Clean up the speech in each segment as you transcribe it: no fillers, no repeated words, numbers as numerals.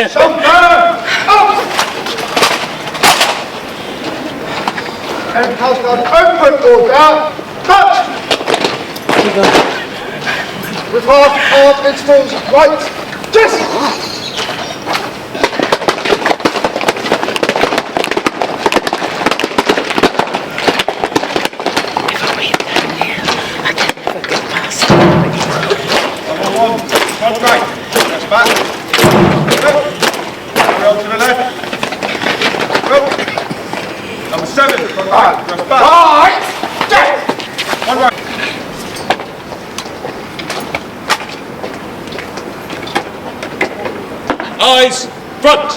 Up! And house guard open order. Touch! With half of intervals right. Yes! One right, that's back. Roll to the left. Roll. Number 7, front right, that's back. Right! Yes! One right. Eyes front.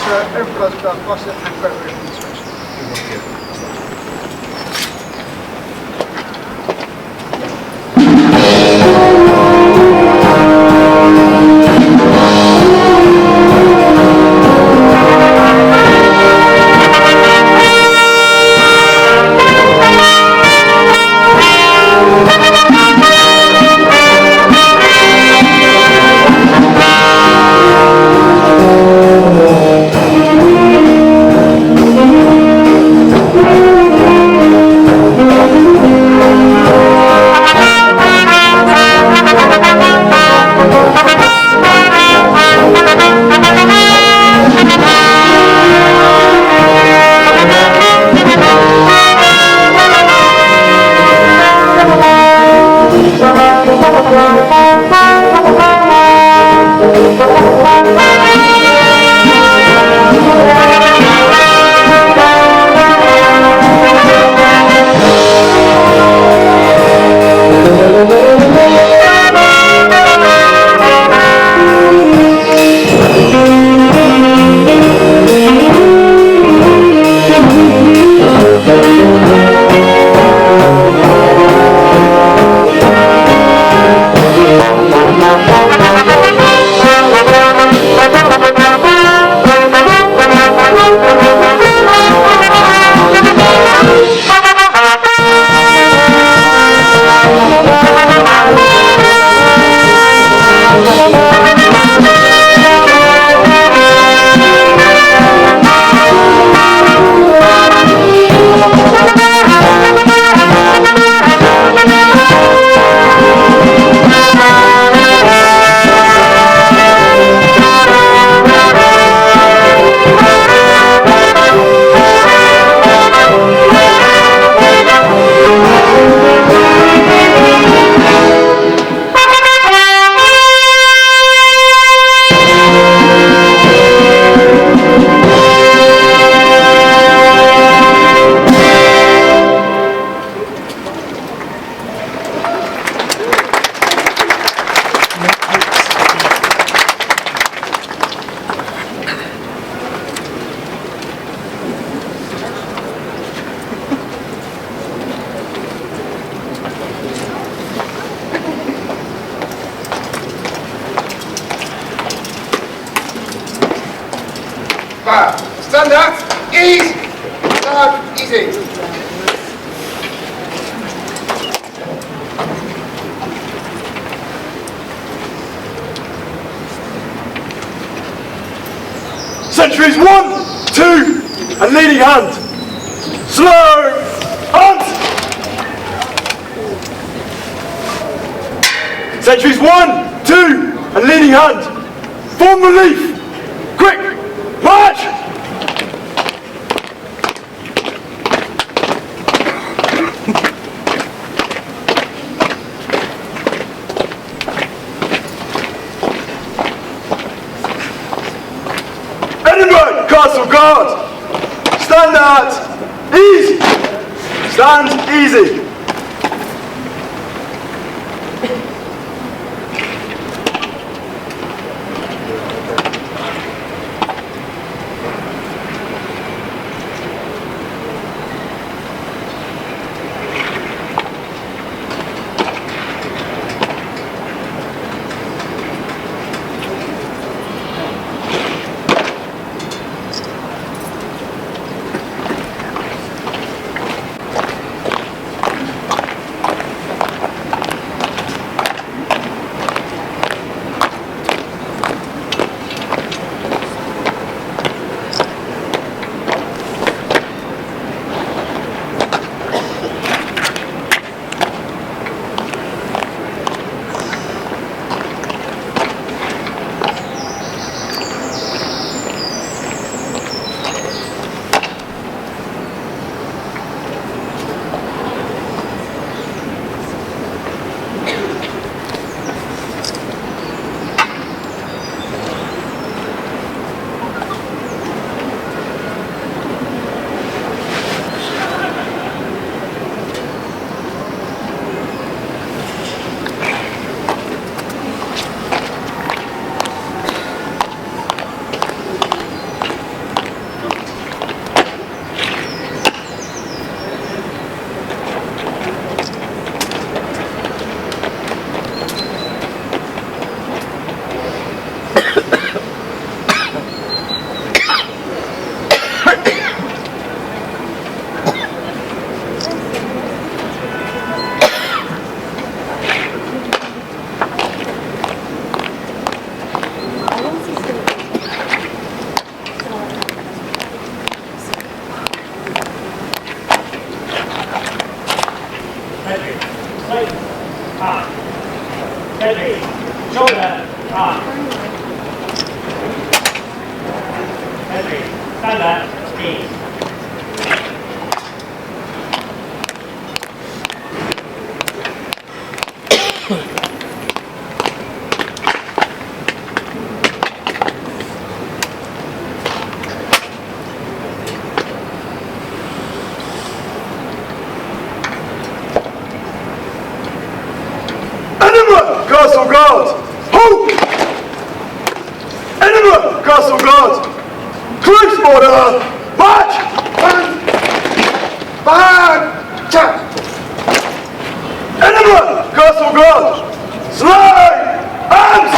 Sir, everybody's done. Cross it and very instruction. Stand up, ease, stand, easy. Sentries 1, 2, and leading hand. Slow, hunt. Sentries 1, 2, and leading hand. Form relief. Quick, march. Edinburgh Castle Guard. Stand at ease. Stand easy. Sentry, straight, arm. Sentry, shoulder, arm. Sentry, stand up, knees. Edinburgh Castle Guard! Halt! Edinburgh Castle Guard! Close order! March! March! Edinburgh Castle Guard! Slide! Arms!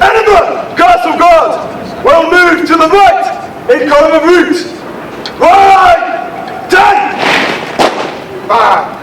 Edinburgh Castle Guard! Well moved to the right in column of route! Right! Take! March!